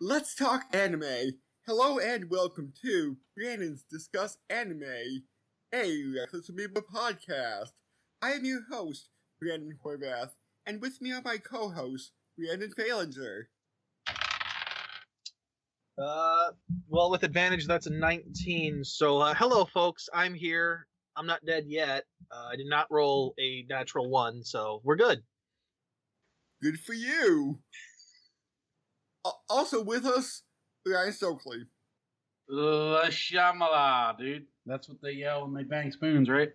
Let's talk anime. Hello and welcome to Brandon's Discuss Anime, a Reckless Amoeba podcast. I am your host, Brandon Horvath, and with me are my co-host, Brandon Falinger. Well, with advantage, that's a 19. So, hello, folks. I'm here. I'm not dead yet. I did not roll a natural 1, so we're good. Good for you. Also with us, Ryan Stokely. Shyamala, dude. That's what they yell when they bang spoons, right?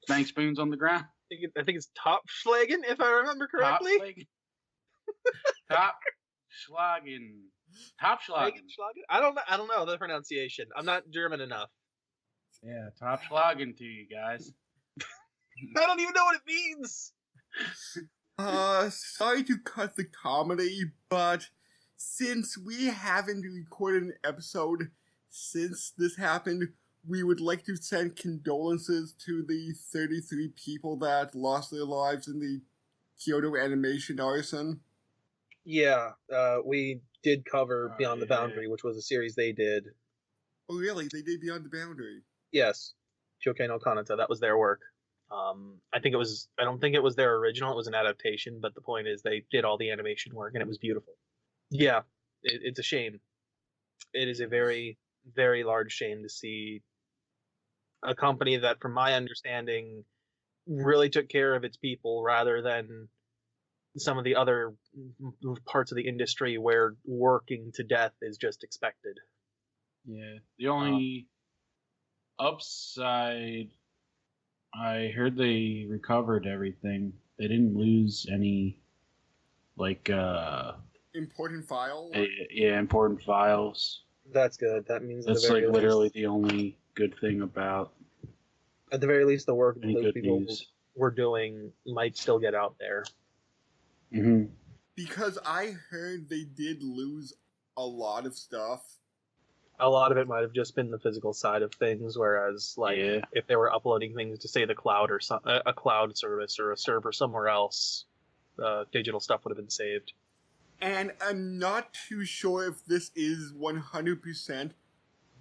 Bang spoons on the ground. I think it's top Schlagen, if I remember correctly. Top Schlagen. Top Schlagen. Schlagen? I don't know the pronunciation. I'm not German enough. Yeah, top Schlagen to you guys. I don't even know what it means. Sorry to cut the comedy, but since we haven't recorded an episode since this happened, we would like to send condolences to the 33 people that lost their lives in the Kyoto animation arson. Yeah, we did cover Beyond the Boundary, which was a series they did. Oh, really? They did Beyond the Boundary? Yes. Kyokei no Kanata, that was their work. I don't think it was their original, it was an adaptation, but the point is they did all the animation work and it was beautiful. Yeah, it's a shame. It is a very, very large shame to see a company that, from my understanding, really took care of its people rather than some of the other parts of the industry where working to death is just expected. Yeah, the only upside, I heard they recovered everything. They didn't lose any, important files? Yeah, important files. That's good. That means that's literally the only good thing about. At the very least, the work that those people were doing might still get out there. Mm-hmm. Because I heard they did lose a lot of stuff. A lot of it might have just been the physical side of things, whereas, if they were uploading things to, say, the cloud or a cloud service or a server somewhere else, digital stuff would have been saved. And I'm not too sure if this is 100%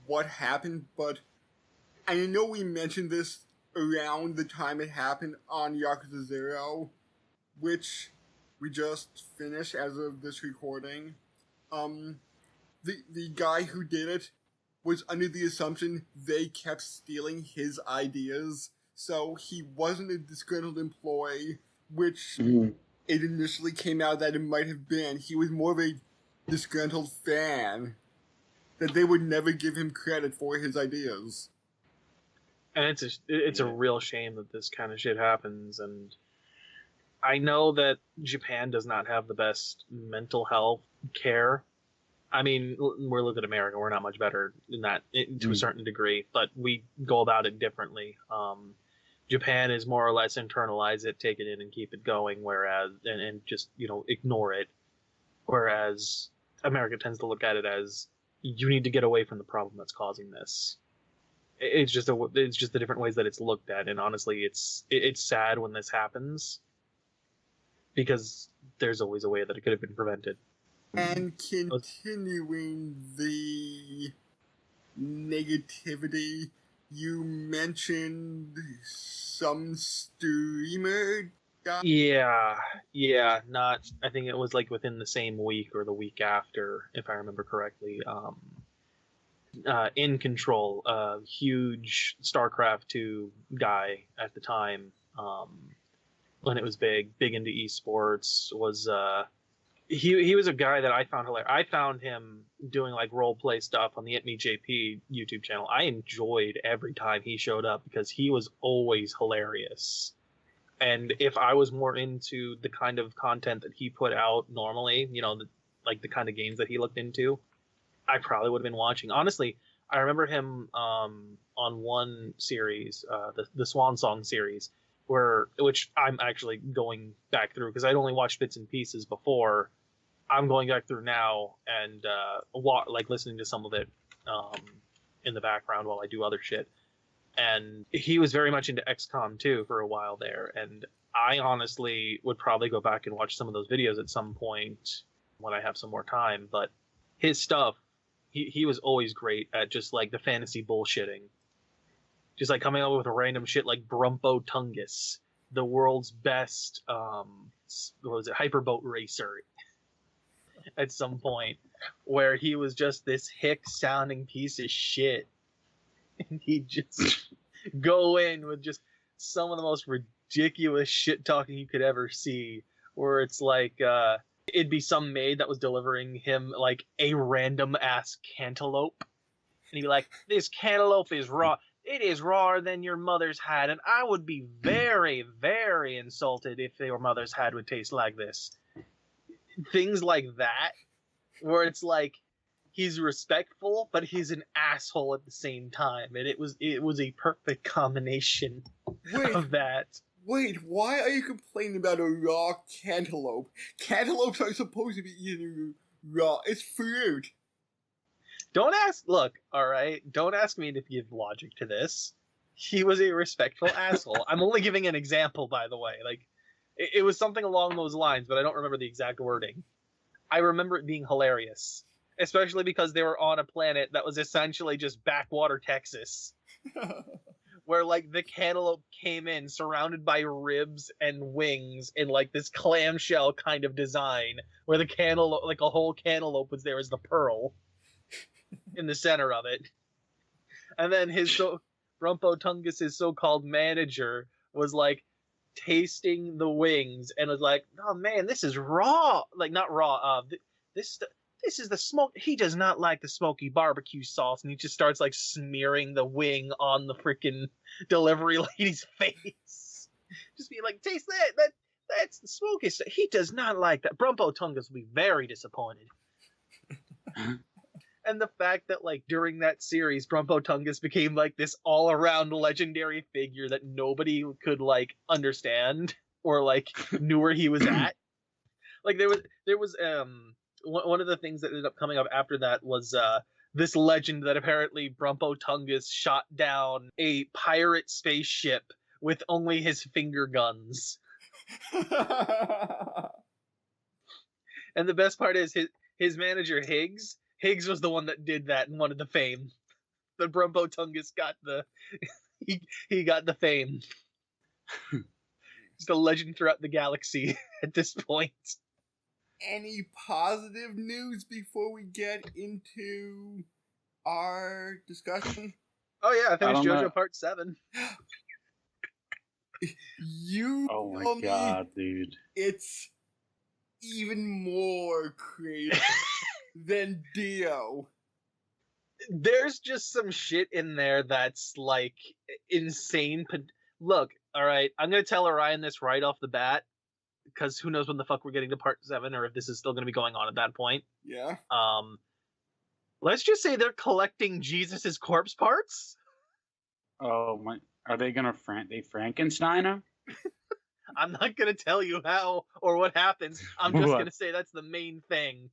what happened, but I know we mentioned this around the time it happened on Yakuza 0, which we just finished as of this recording. The guy who did it was under the assumption they kept stealing his ideas, so he wasn't a disgruntled employee, which it initially came out that it might have been. He was more of a disgruntled fan, that they would never give him credit for his ideas. And it's a real shame that this kind of shit happens, and I know that Japan does not have the best mental health care. I mean, we're looking at America. We're not much better than that to a certain degree, but we go about it differently. Japan is more or less internalize it, take it in, and keep it going, whereas and just ignore it. Whereas America tends to look at it as you need to get away from the problem that's causing this. It's just the different ways that it's looked at, and honestly, it's sad when this happens because there's always a way that it could have been prevented. And continuing the negativity, you mentioned some streamer died? Yeah. I think it was within the same week or the week after, if I remember correctly. In Control, a huge StarCraft 2 guy at the time, when it was big into esports, was he was a guy that I found hilarious. I found him doing role play stuff on the It Me JP YouTube channel. I enjoyed every time he showed up because he was always hilarious. And if I was more into the kind of content that he put out normally, the kind of games that he looked into, I probably would have been watching. Honestly, I remember him on one series, the Swan Song series, which I'm actually going back through because I'd only watched bits and pieces before. I'm going back through now and listening to some of it in the background while I do other shit. And he was very much into XCOM too for a while there. And I honestly would probably go back and watch some of those videos at some point when I have some more time. But his stuff, he was always great at just like the fantasy bullshitting. Just like coming up with random shit like Brumpo Tungus, the world's best what was it, hyperboat racer at some point, where he was just this hick sounding piece of shit. And he'd just go in with just some of the most ridiculous shit talking you could ever see, where it's like it'd be some maid that was delivering him like a random ass cantaloupe, and he'd be like, "This cantaloupe is raw. It is rawer than your mother's had, and I would be very, very insulted if your mother's had would taste like this." Things like that, where it's like he's respectful, but he's an asshole at the same time, and it was a perfect combination of that. Wait, why are you complaining about a raw cantaloupe? Cantaloupes are supposed to be eaten raw. It's fruit. Don't ask. Look, all right. Don't ask me to give logic to this. He was a respectful asshole. I'm only giving an example, by the way. Like, it was something along those lines, but I don't remember the exact wording. I remember it being hilarious, especially because they were on a planet that was essentially just backwater Texas, where like the cantaloupe came in surrounded by ribs and wings in like this clamshell kind of design, where the cantaloupe, like a whole cantaloupe, was there as the pearl in the center of it. And then Brumpo Tungus' so-called manager was like tasting the wings and was like, "Oh man, this is raw." Like, not raw. This is the smoke. He does not like the smoky barbecue sauce, and he just starts like smearing the wing on the freaking delivery lady's face. Just being like, "Taste that. That's the smoky stuff. He does not like that." Brumpo Tungus will be very disappointed. And the fact that, like, during that series, Brumpo Tungus became, like, this all-around legendary figure that nobody could, like, understand or, like, knew where he was at. Like, there was one of the things that ended up coming up after that was this legend that apparently Brumpo Tungus shot down a pirate spaceship with only his finger guns. And the best part is his manager, Higgs was the one that did that and wanted the fame. The Brumpo Tungus got he got the fame. Just a legend throughout the galaxy at this point. Any positive news before we get into our discussion? Oh yeah, I finished JoJo Part 7. Oh my god, dude. It's even more crazy than Dio. There's just some shit in there that's like insane. Look, all right, I'm gonna tell Orion this right off the bat, because who knows when the fuck we're getting to Part 7, or if this is still gonna be going on at that point. Yeah. Let's just say they're collecting Jesus's corpse parts. Oh my! Are they gonna Frankenstein him? I'm not gonna tell you how or what happens. I'm just gonna say that's the main thing.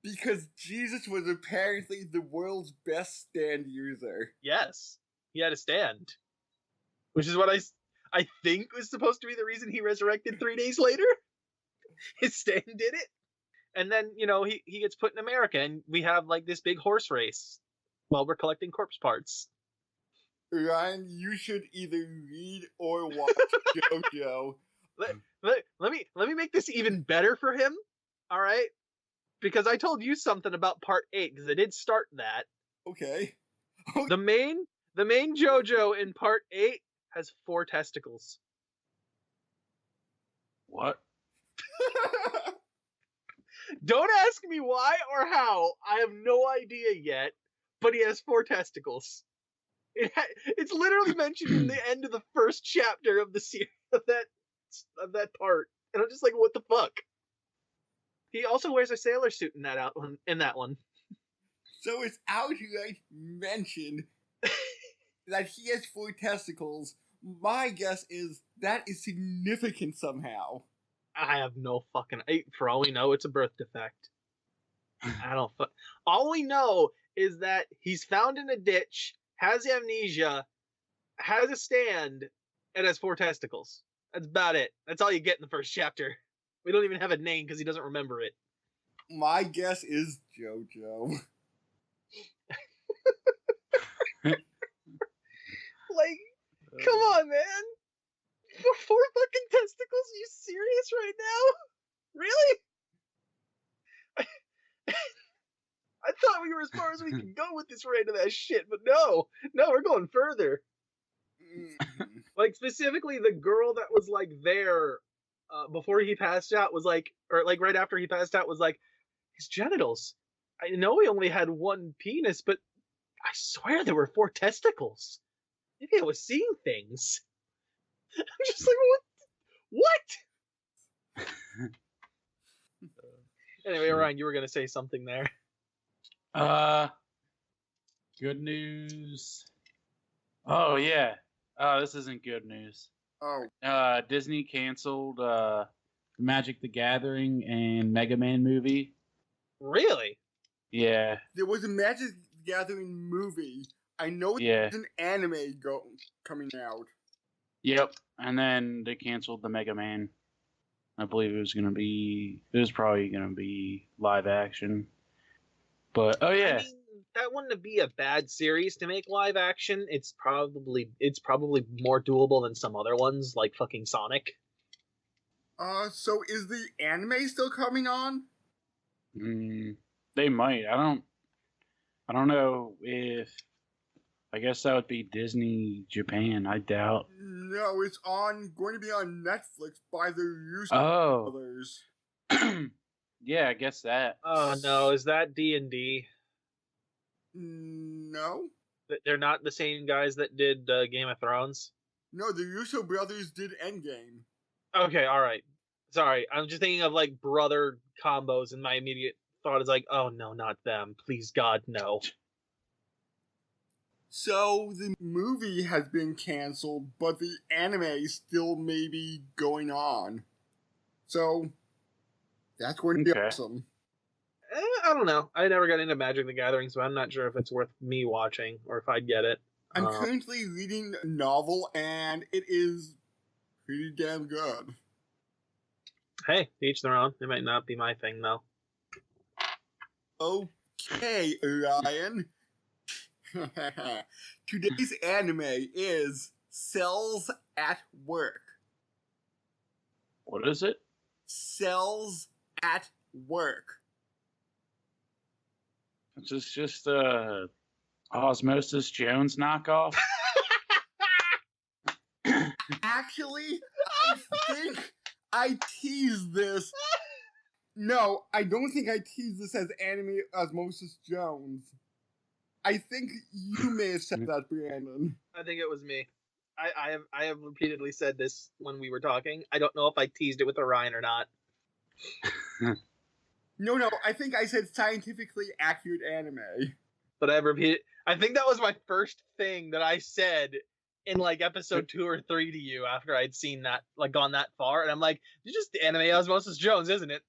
Because Jesus was apparently the world's best stand user. Yes, he had a stand, which is what I think was supposed to be the reason he resurrected 3 days later. His stand did it, and then he gets put in America, and we have like this big horse race while we're collecting corpse parts. Ryan, you should either read or watch JoJo. Let me make this even better for him. All right. Because I told you something about Part 8, because I did start that. Okay. The main JoJo in Part 8 has 4 testicles. What? Don't ask me why or how. I have no idea yet, but he has 4 testicles. It's literally mentioned in the end of the first chapter of the series of that part, and I'm just like, what the fuck? He also wears a sailor suit in that one. So it's outright mentioned that he has 4 testicles. My guess is that is significant somehow. I have no fucking... For all we know, it's a birth defect. I don't... All we know is that he's found in a ditch, has amnesia, has a stand, and has 4 testicles. That's about it. That's all you get in the first chapter. We don't even have a name because he doesn't remember it. My guess is JoJo. Like, come on, man. Four fucking testicles? Are you serious right now? Really? I thought we were as far as we could go with this random ass shit, but no, we're going further. Like, specifically, the girl that was like there before he passed out was like, or like right after he passed out was like, his genitals. I know he only had one penis, but I swear there were 4 testicles. Maybe I was seeing things. I'm just like, what? Anyway, Ryan, you were gonna say something there. Good news. Oh yeah. This isn't good news. Oh. Disney canceled Magic the Gathering and Mega Man movie. Really? Yeah. There was a Magic the Gathering movie. I know there's an anime coming out. Yep. And then they canceled the Mega Man. I believe it was probably gonna be live action. But oh yeah. I mean, that wouldn't be a bad series to make live action. It's probably more doable than some other ones, like fucking Sonic. So is the anime still coming on? They might. I don't know if. I guess that would be Disney Japan. I doubt. No, it's going to be on Netflix by the Russo brothers. Yeah, I guess that. Oh no, is that D&D? No. They're not the same guys that did Game of Thrones? No, the Russo brothers did Endgame. Okay, alright. Sorry, I'm just thinking of like brother combos, and my immediate thought is like, oh no, not them. Please God, no. So the movie has been canceled, but the anime still may be going on. So that's going to be awesome. I don't know. I never got into Magic the Gathering, so I'm not sure if it's worth me watching or if I'd get it. I'm currently reading a novel, and it is pretty damn good. Hey, each their own. It might not be my thing, though. Okay, Ryan. Today's anime is Cells at Work. What is it? Cells at Work. Is this just Osmosis Jones knockoff? Actually, I think I teased this. No, I don't think I teased this as anime Osmosis Jones. I think you may have said that, Brandon. I think it was me. I have repeatedly said this when we were talking. I don't know if I teased it with Orion or not. No, I think I said scientifically accurate anime. But I repeated. I think that was my first thing that I said in like episode 2 or 3 to you after I'd seen that, like gone that far, and I'm like, "It's just anime Osmosis Jones, isn't it?"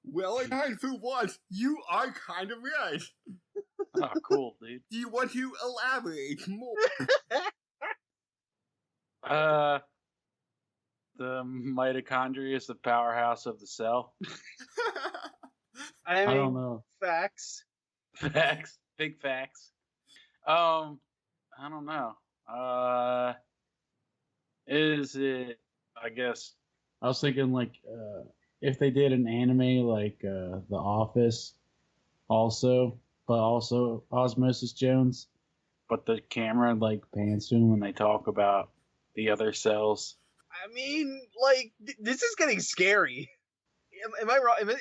Well, Ryan, for once, you are kind of right. Oh, cool, dude. Do you want to elaborate more? The mitochondria is the powerhouse of the cell. I don't know. Facts. Facts. Big facts. I don't know. Is it? I guess. I was thinking like if they did an anime like The Office, also. But also Osmosis Jones. But the camera like pans to him when they talk about the other cells. I mean, like, this is getting scary. Am I wrong?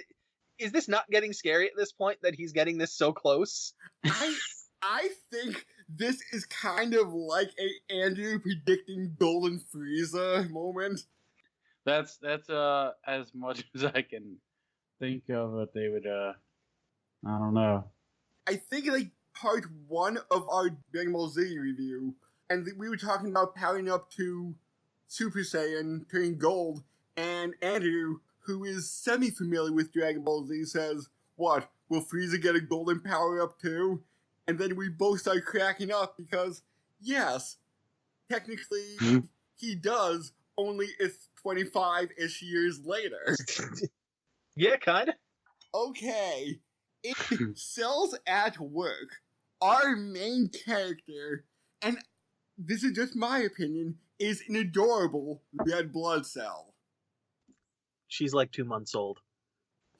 Is this not getting scary at this point that he's getting this so close? I think this is kind of like a Andrew predicting Golden Frieza moment. That's as much as I can think of what they would I don't know. I think like part 1 of our Dragon Ball Z review, and we were talking about powering up to Super Saiyan, turning gold, and Andrew, who is semi-familiar with Dragon Ball Z, says, "What, will Frieza get a golden power up too?" And then we both start cracking up because, yes, technically he does, only it's 25-ish years later. Yeah, kinda. Okay. In Cells at Work, our main character, and this is just my opinion, is an adorable red blood cell. She's like 2 months old.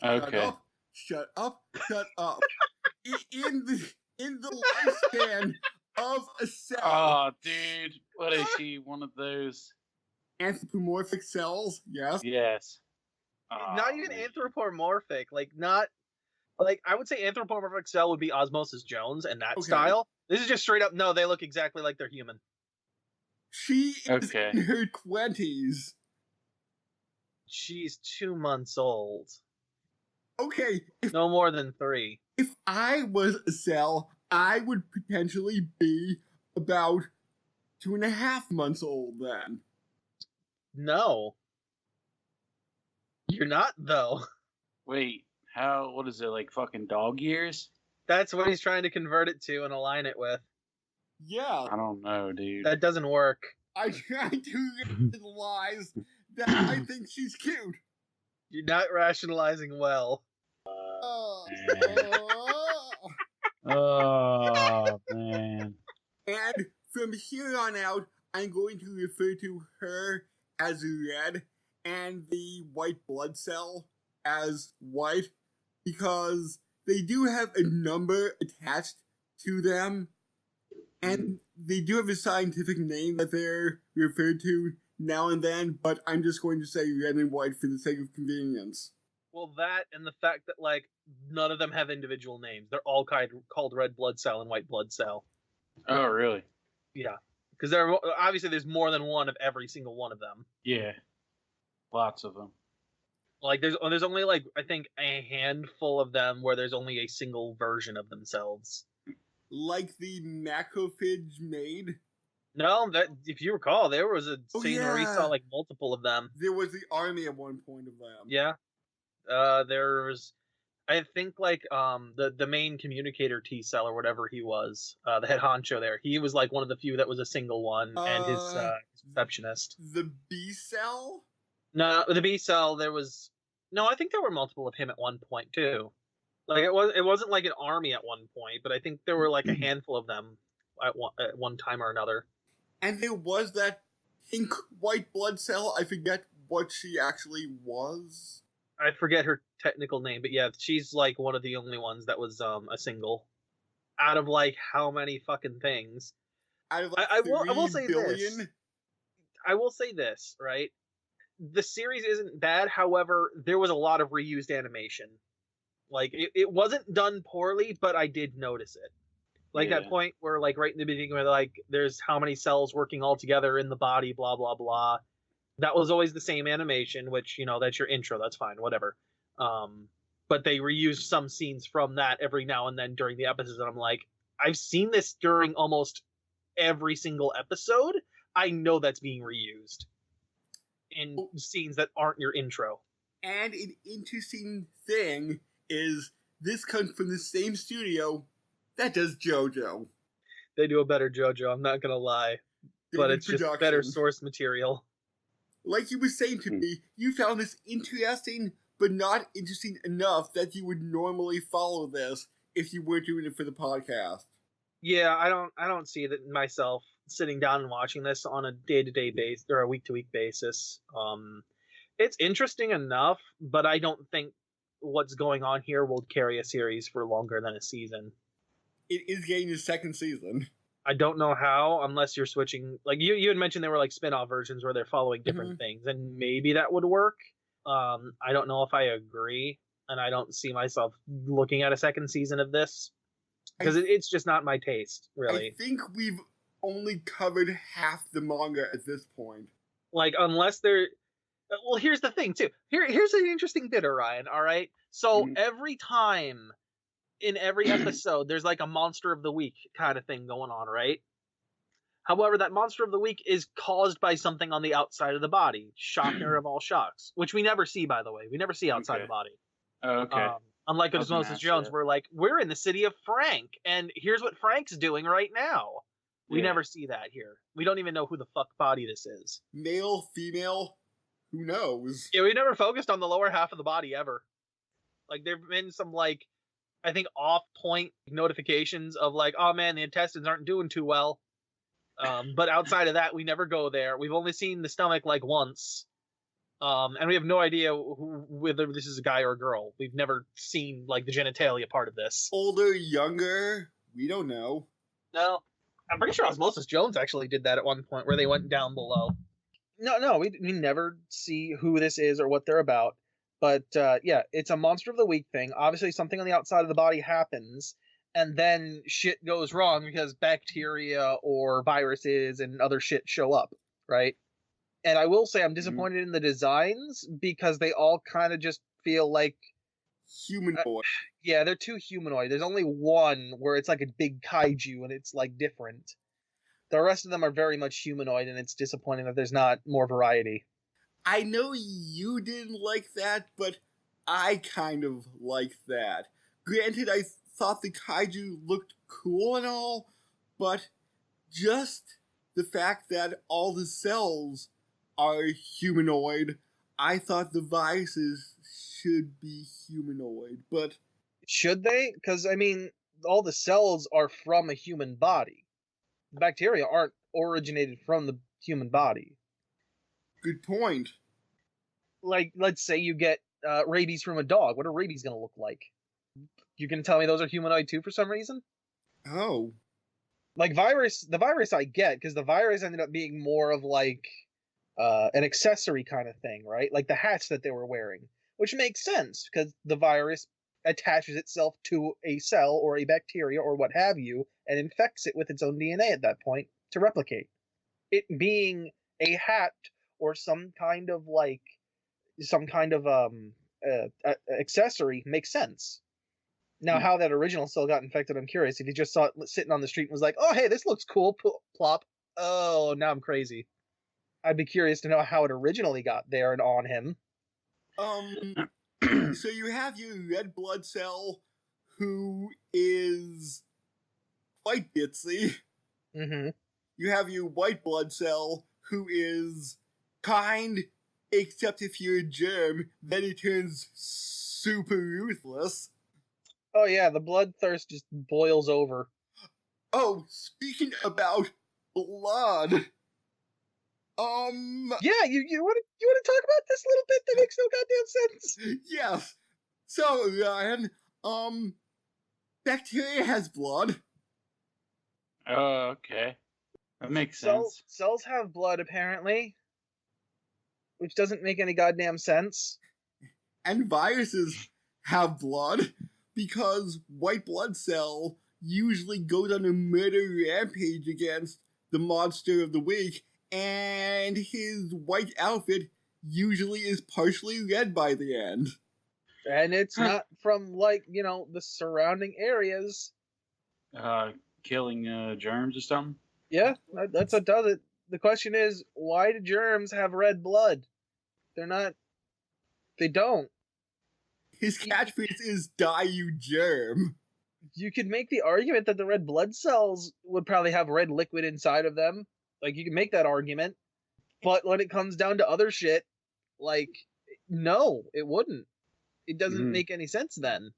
Okay. Shut up. In the lifespan of a cell. Oh, dude. What is she? One of those anthropomorphic cells? Yes. Yes. Not even anthropomorphic. I would say anthropomorphic cell would be Osmosis Jones and that style. This is just straight up, no, they look exactly like they're human. She is in her 20s. She's 2 months old. Okay. No more than 3. If I was a cell, I would potentially be about 2.5 months old then. No. You're not, though. Wait, what is it, like fucking dog years? That's what he's trying to convert it to and align it with. Yeah. I don't know, dude. That doesn't work. I try to rationalize that I think she's cute. You're not rationalizing well. Oh, man. And from here on out, I'm going to refer to her as red and the white blood cell as white because they do have a number attached to them and they do have a scientific name that they're referred to now and then, but I'm just going to say red and white for the sake of convenience. Well, that and the fact that, none of them have individual names. They're all called red blood cell and white blood cell. Oh, really? Yeah. Because obviously there's more than one of every single one of them. Yeah. Lots of them. There's only, I think a handful of them where there's only a single version of themselves. Like the macrophage maid? No, that if you recall, there was a scene where we saw multiple of them. There was the army at one point of them. Yeah. There's, I think the main communicator T cell or whatever he was, the head honcho there. He was one of the few that was a single one, and his receptionist. The B cell? No, the B cell. There was I think there were multiple of him at one point too. It wasn't like an army at one point, but I think there were a handful of them at one time or another. And there was that pink white blood cell. I forget what she actually was. I forget her technical name, but yeah, she's one of the only ones that was a single. Out of how many fucking things? Out of I will say billion? this. I will say this, right? The series isn't bad, however, there was a lot of reused animation. It wasn't done poorly, but I did notice it. That point where, right in the beginning, where, there's how many cells working all together in the body, blah, blah, blah. That was always the same animation, which, that's your intro. That's fine, whatever. But they reused some scenes from that every now and then during the episodes, and I'm like, I've seen this during almost every single episode. I know that's being reused in scenes that aren't your intro. And an interesting thing is this comes from the same studio that does JoJo. They do a better JoJo, I'm not gonna lie. But it's just better source material. Like you were saying to me, you found this interesting, but not interesting enough that you would normally follow this if you weren't doing it for the podcast. Yeah, I don't see that myself sitting down and watching this on a day-to-day basis or a week-to-week basis. It's interesting enough, but I don't think what's going on here will carry a series for longer than a season. It is getting a second season. I don't know how, unless you're switching. You had mentioned there were spin-off versions where they're following different things, and maybe that would work. I don't know if I agree, and I don't see myself looking at a second season of this because it's just not my taste, really. I think we've only covered half the manga at this point. Unless they're... Well, here's the thing, too. Here's an interesting bit, Orion, all right? So every time... in every episode, there's a monster of the week kind of thing going on, right? However, that monster of the week is caused by something on the outside of the body. Shocker of all shocks. Which we never see, by the way. We never see outside the body. Oh, okay. Unlike Osmosis Jones, we're in the city of Frank, and here's what Frank's doing right now. We never see that here. We don't even know who the fuck body this is. Male, female, who knows? Yeah, we never focused on the lower half of the body ever. Like there've been some like I think off-point notifications of like, oh man, the intestines aren't doing too well. But outside of that, we never go there. We've only seen the stomach like once. And we have no idea whether this is a guy or a girl. We've never seen like the genitalia part of this. Older, younger, we don't know. No, I'm pretty sure Osmosis Jones actually did that at one point where they went down below. No, we never see who this is or what they're about. But yeah, it's a monster of the week thing. Obviously, something on the outside of the body happens, and then shit goes wrong because bacteria or viruses and other shit show up, right? And I will say I'm disappointed in the designs because they all kind of just feel like humanoid. Yeah, they're too humanoid. There's only one where it's like a big kaiju and it's like different. The rest of them are very much humanoid, and it's disappointing that there's not more variety. I know you didn't like that, but I kind of like that. Granted, I thought the kaiju looked cool and all, but just the fact that all the cells are humanoid, I thought the viruses should be humanoid, but... Should they? Because, I mean, all the cells are from a human body. Bacteria aren't originated from the human body. Good point. Like, let's say you get rabies from a dog. What are rabies going to look like? You can tell me those are humanoid too for some reason? Oh. Like the virus I get, because the virus ended up being more of like an accessory kind of thing, right? Like the hats that they were wearing, which makes sense because the virus attaches itself to a cell or a bacteria or what have you and infects it with its own DNA at that point to replicate. It being a hat or some kind of accessory makes sense. Now, how that original cell got infected, I'm curious. If you just saw it sitting on the street and was like, oh, hey, this looks cool, plop. Oh, now I'm crazy. I'd be curious to know how it originally got there and on him. So you have your red blood cell, who is quite ditzy. Mm-hmm. You have your white blood cell, who is kind, except if you're a germ, then it turns super ruthless. Oh yeah, the bloodthirst just boils over. Oh, speaking about blood, yeah, you want to talk about this little bit that makes no goddamn sense? Yes. So, Ryan, bacteria has blood. Oh, okay. That makes sense. Cells have blood, apparently. Which doesn't make any goddamn sense. And viruses have blood, because white blood cell usually goes on a murder rampage against the monster of the week, and his white outfit usually is partially red by the end. And it's not from, like, the surrounding areas. Killing germs or something? Yeah, that's what does it. The question is, why do germs have red blood? They don't. His catchphrase is, die you germ. You could make the argument that the red blood cells would probably have red liquid inside of them. Like, you can make that argument. But when it comes down to other shit, like, no, it wouldn't. It doesn't make any sense then.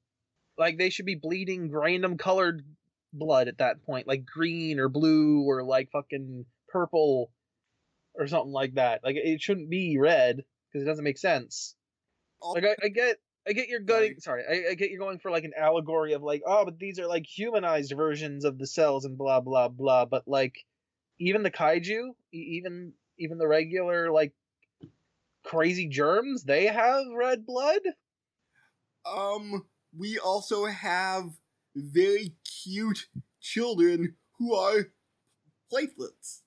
Like, they should be bleeding random colored blood at that point. Like, green or blue or, like, fucking purple or something like that. Like, it shouldn't be red because it doesn't make sense. Like, I get you're going. Sorry, I get you're going for like an allegory of like, oh, but these are like humanized versions of the cells and blah blah blah. But like, even the kaiju, even the regular like crazy germs, they have red blood. We also have very cute children who are platelets.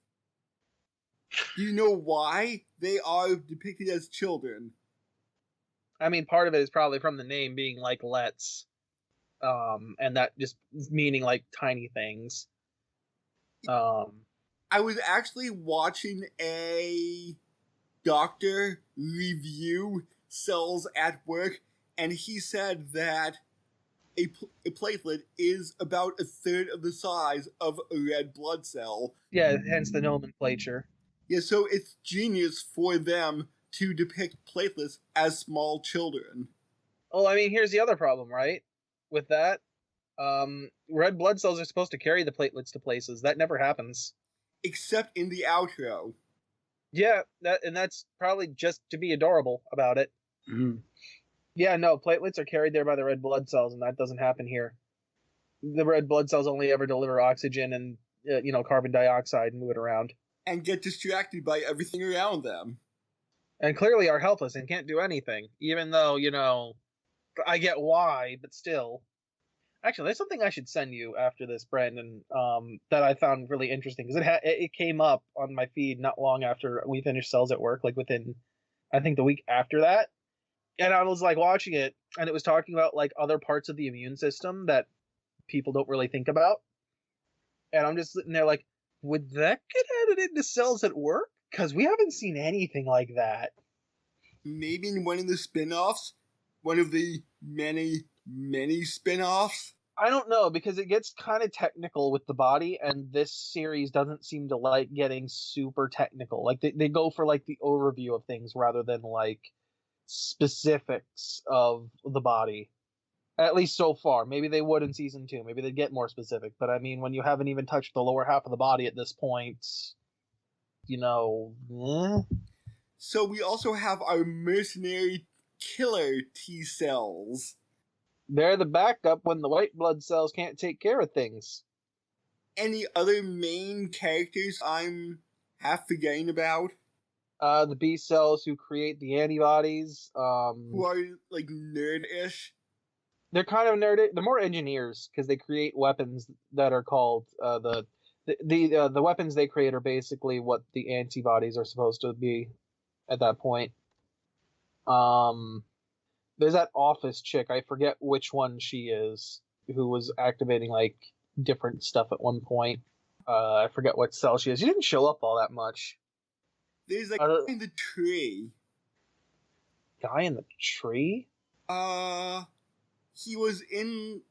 Do you know why they are depicted as children? I mean, part of it is probably from the name being like "let's," and that just meaning like tiny things. I was actually watching a doctor review cells at work, and he said that a platelet is about a third of the size of a red blood cell. Yeah, hence the nomenclature. Yeah, so it's genius for them to depict platelets as small children. Oh, I mean, here's the other problem, right? With that, red blood cells are supposed to carry the platelets to places. That never happens. Except in the outro. Yeah, that's probably just to be adorable about it. Mm-hmm. Yeah, no, platelets are carried there by the red blood cells, and that doesn't happen here. The red blood cells only ever deliver oxygen and carbon dioxide and move it around. And get distracted by everything around them. And clearly are helpless and can't do anything, even though, I get why, but still. Actually, there's something I should send you after this, Brandon, that I found really interesting, because it came up on my feed not long after we finished Cells at Work, like within, I think, the week after that. And I was like watching it, and it was talking about like other parts of the immune system that people don't really think about. And I'm just sitting there like, would that get added into Cells at Work? Because we haven't seen anything like that. Maybe in one of the spin-offs? One of the many, many spin-offs? I don't know, because it gets kind of technical with the body, and this series doesn't seem to like getting super technical. Like they go for like the overview of things rather than like specifics of the body. At least so far. Maybe they would in season 2. Maybe they'd get more specific. But I mean, when you haven't even touched the lower half of the body at this point, So we also have our mercenary killer T cells. They're the backup when the white blood cells can't take care of things. Any other main characters I'm half forgetting about? The B cells who create the antibodies. Who are like nerd-ish? They're kind of nerdy. They're more engineers because they create weapons that are called the weapons they create are basically what the antibodies are supposed to be at that point. There's that office chick, I forget which one she is, who was activating like different stuff at one point. I forget what cell she is. She didn't show up all that much. There's like in the tree. Guy in the tree? He was in,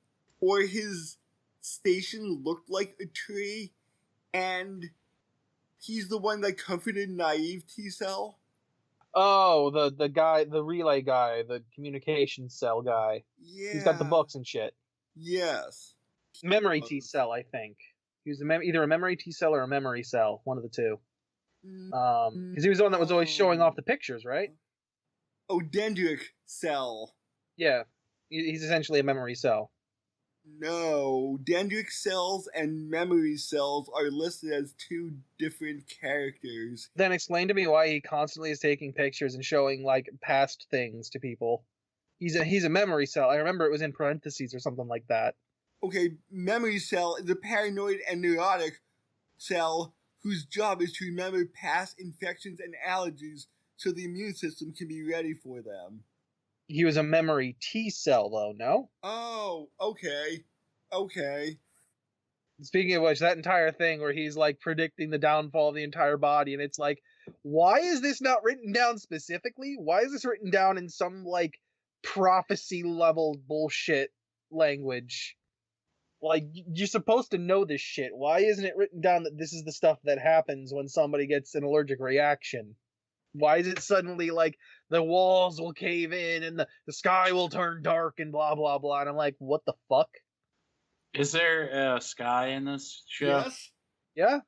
or his station looked like a tree, and he's the one that comforted naive T-Cell. Oh, the guy, the relay guy, the communication cell guy. Yeah. He's got the books and shit. Yes. Memory T-Cell, I think. He was either a memory T-Cell or a memory cell, one of the two. Because he was the one that was always showing off the pictures, right? Oh, dendritic cell. Yeah, he's essentially a memory cell. No, dendritic cells and memory cells are listed as two different characters. Then explain to me why he constantly is taking pictures and showing like past things to people. He's a memory cell. I remember it was in parentheses or something like that. Okay, memory cell is a paranoid and neurotic cell whose job is to remember past infections and allergies so the immune system can be ready for them. He was a memory T cell, though, no? Oh, okay. Speaking of which, that entire thing where he's like predicting the downfall of the entire body, and it's like, why is this not written down specifically? Why is this written down in some like prophecy level bullshit language? Like, you're supposed to know this shit. Why isn't it written down that this is the stuff that happens when somebody gets an allergic reaction? Why is it suddenly like the walls will cave in and the sky will turn dark and blah, blah, blah? And I'm like, what the fuck? Is there a sky in this show? Yes. Yeah.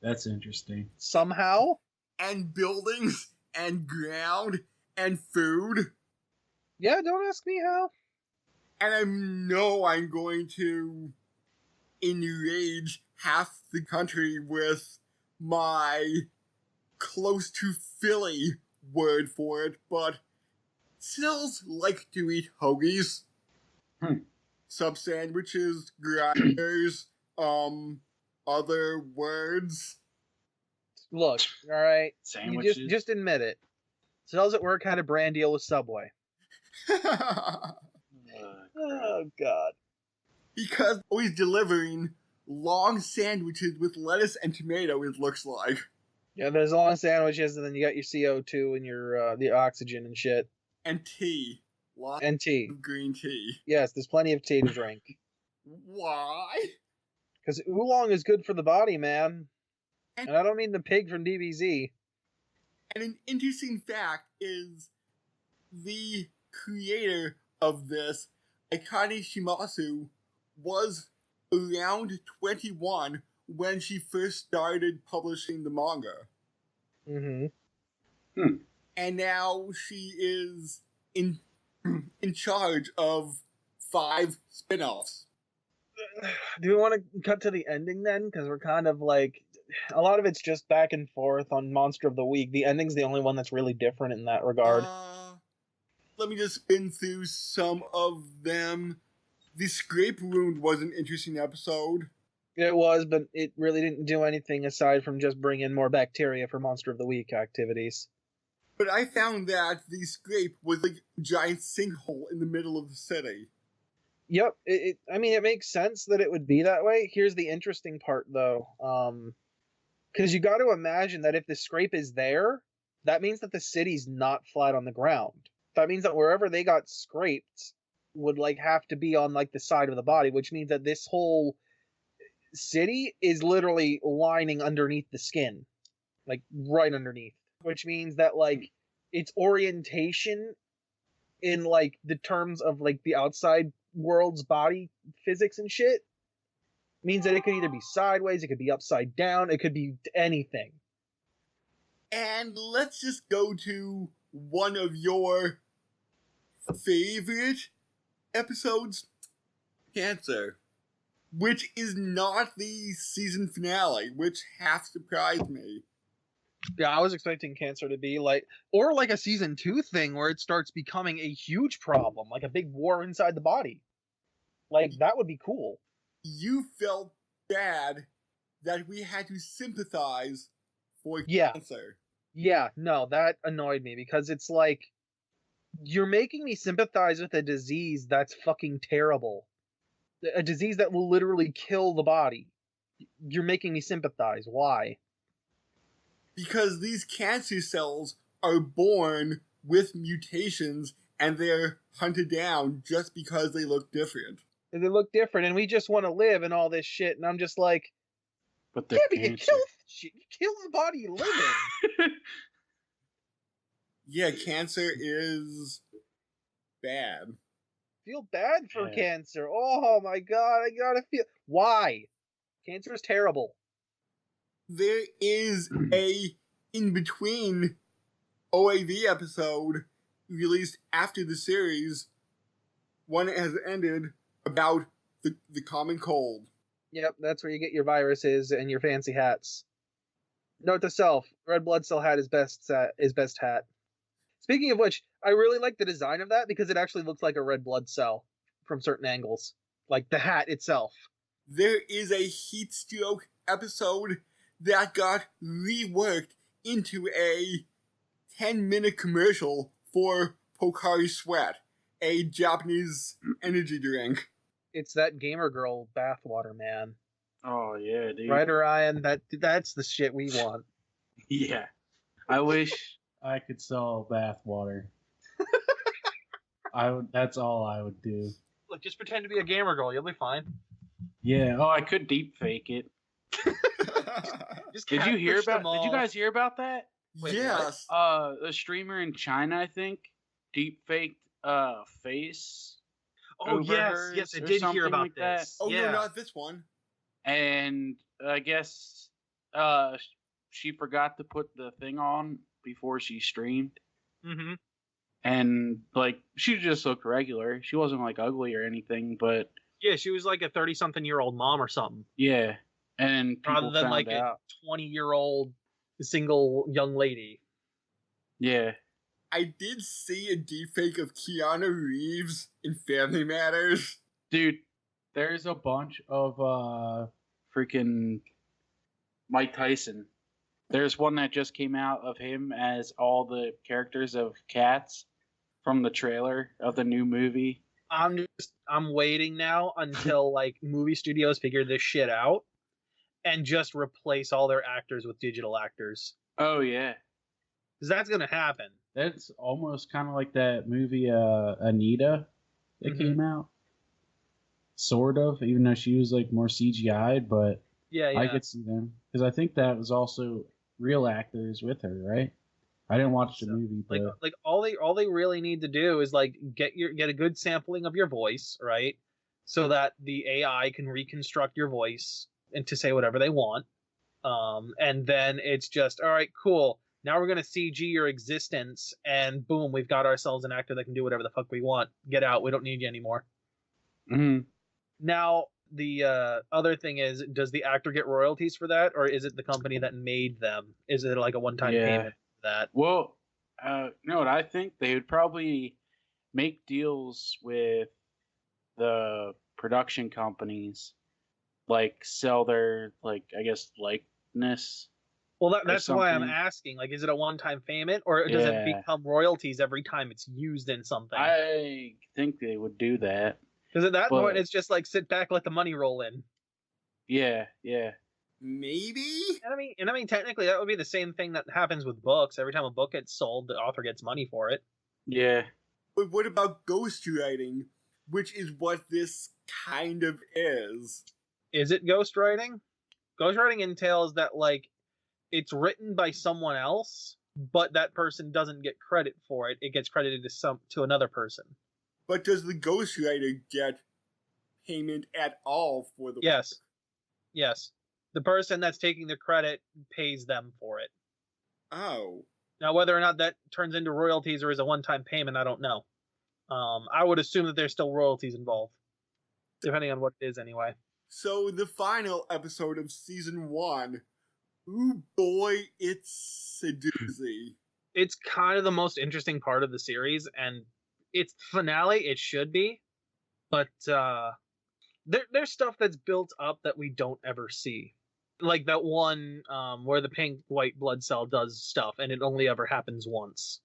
That's interesting. Somehow. And buildings and ground and food. Yeah, don't ask me how. And I know I'm going to enrage half the country with my close to Philly word for it, but cells like to eat hoagies, sub sandwiches, grinders, other words. Look, all right, Sandwiches. You just admit it. Cells at Work had a brand deal with Subway. Oh God! Because always delivering long sandwiches with lettuce and tomato. It looks like. Yeah, there's long sandwiches, and then you got your CO2 and your the oxygen and shit. And tea. Lots and tea. Of green tea. Yes, there's plenty of tea to drink. Why? Because oolong is good for the body, man. And I don't mean the pig from DBZ. And an interesting fact is the creator of this, Akane Shimasu, was around 21 when she first started publishing the manga. And now she is in charge of 5 spin-offs. Do we want to cut to the ending then? Because we're kind of like, a lot of it's just back and forth on Monster of the Week. The ending's the only one that's really different in that regard. Let me just spin through some of them. The Scrape Wound was an interesting episode. It was, but it really didn't do anything aside from just bring in more bacteria for Monster of the Week activities. But I found that the Scrape was like a giant sinkhole in the middle of the city. Yep, I mean, it makes sense that it would be that way. Here's the interesting part, though. Because you got to imagine that if the Scrape is there, that means that the city's not flat on the ground. That means that wherever they got scraped would, like, have to be on, like, the side of the body, which means that this whole city is literally lining underneath the skin. Like, right underneath. Which means that, like, its orientation in, like, the terms of, like, the outside world's body physics and shit means that it could either be sideways, it could be upside down, it could be anything. And let's just go to one of your favorite episodes, Cancer, which is not the season finale, which half surprised me. Yeah, I was expecting Cancer to be like, or like a season 2 thing where it starts becoming a huge problem, like a big war inside the body. Like, that would be cool. You felt bad that we had to sympathize for Cancer. Yeah, no, that annoyed me because it's like, you're making me sympathize with a disease that's fucking terrible. A disease that will literally kill the body. You're making me sympathize. Why? Because these cancer cells are born with mutations and they're hunted down just because they look different. They look different and we just want to live and all this shit, and I'm just like, but yeah, but you kill the body you live in. Yeah, cancer is bad. Feel bad for cancer. Oh my god, I gotta feel. Why? Cancer is terrible. There is a in-between OAV episode released after the series. One has ended about the common cold. Yep, that's where you get your viruses and your fancy hats. Note to self: red blood cell hat is best hat. Speaking of which, I really like the design of that because it actually looks like a red blood cell from certain angles, like the hat itself. There is a heat stroke episode that got reworked into a 10-minute commercial for Pocari Sweat, a Japanese energy drink. It's that gamer girl bathwater, man. Oh yeah, dude. Right, Orion? That's the shit we want. Yeah. I wish I could sell bathwater. That's all I would do. Look, just pretend to be a gamer girl. You'll be fine. Yeah. Oh, I could deep fake it. Did you guys hear about that? Wait, yes. A streamer in China, I think, deep faked face. Oh yes, I did hear about this. Oh yeah. No, not this one. And I guess she forgot to put the thing on before she streamed. Mm-hmm. And like she just looked regular. She wasn't like ugly or anything, but yeah, she was like a 30-something-year-old mom or something. Yeah, and rather than like a 20-year-old single young lady. Yeah. I did see a deepfake of Keanu Reeves in Family Matters. Dude, there's a bunch of freaking Mike Tyson. There's one that just came out of him as all the characters of Cats from the trailer of the new movie. I'm waiting now until like movie studios figure this shit out and just replace all their actors with digital actors. Oh yeah. Because that's gonna happen. That's almost kind of like that movie Anita that came out. Sort of, even though she was like more CGI'd, but yeah. I could see them. Because I think that was also real actors with her, right? I didn't watch the movie, but like all they really need to do is like get a good sampling of your voice, right? So that the AI can reconstruct your voice and to say whatever they want. And then it's just, all right, cool. Now we're gonna CG your existence, and boom, we've got ourselves an actor that can do whatever the fuck we want. Get out. We don't need you anymore. Mm-hmm. Now the other thing is, does the actor get royalties for that, or is it the company that made them? Is it like a one-time payment for that? Well, you know what I think? They would probably make deals with the production companies, like sell their, like, I guess, likeness. Well, that's why I'm asking. Like, is it a one-time payment, or does it become royalties every time it's used in something? I think they would do that. Because at that point, it's just like sit back, let the money roll in. Yeah. Maybe. And I mean, technically, that would be the same thing that happens with books. Every time a book gets sold, the author gets money for it. Yeah. But what about ghostwriting, which is what this kind of is? Is it ghostwriting? Ghostwriting entails that, like, it's written by someone else, but that person doesn't get credit for it. It gets credited to another person. But does the ghostwriter get payment at all for the work? Yes. The person that's taking the credit pays them for it. Oh. Now, whether or not that turns into royalties or is a one-time payment, I don't know. I would assume that there's still royalties involved, depending on what it is anyway. So the final episode of season 1, ooh boy, it's a doozy. It's kind of the most interesting part of the series, and its finale, it should be, but there's stuff that's built up that we don't ever see. Like that one where the pink white blood cell does stuff, and it only ever happens once.